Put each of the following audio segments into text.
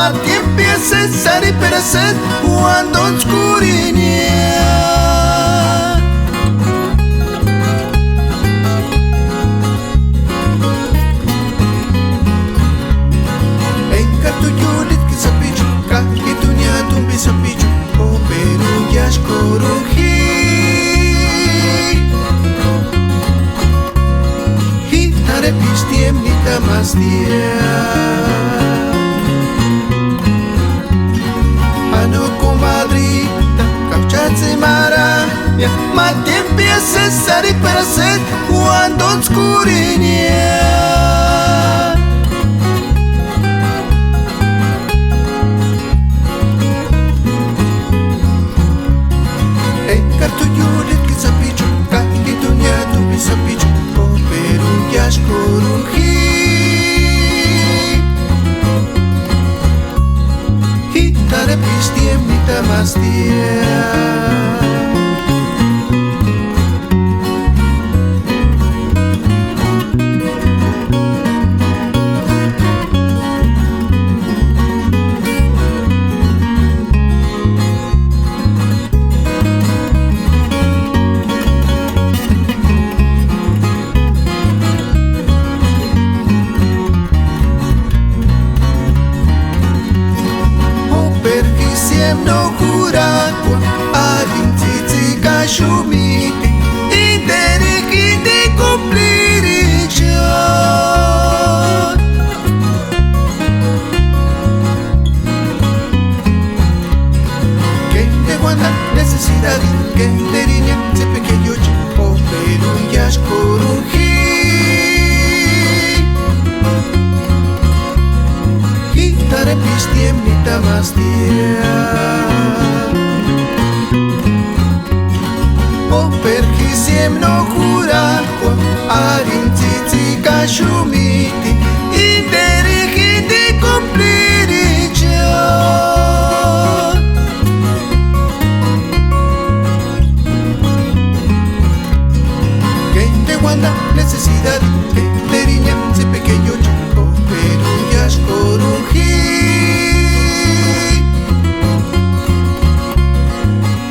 Mati empieza a ser y perecer cuando oscurinea. Más Ano comadrita, cauchatse maraña, Mati empieza a ser y perecer cuando oscurinea. Cartuyulit que sapicho, cajituña tu bisapicho, pero un yashkorunji. Pistiemnita más no curaqua, arintzitzi kashumiti, interikiti cumplirichon. Que te guarda necesidad, que te riña, se pequeño chico, pero un yashkorunji. Gitare pistiemnita más no curaqua, arintzitzi kashumiti, interikiti cumplirichon. Que te guarda necesidad, que te riña, se pequeño chico, pero yashkorunji.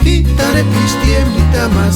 Gitare pistiemnita más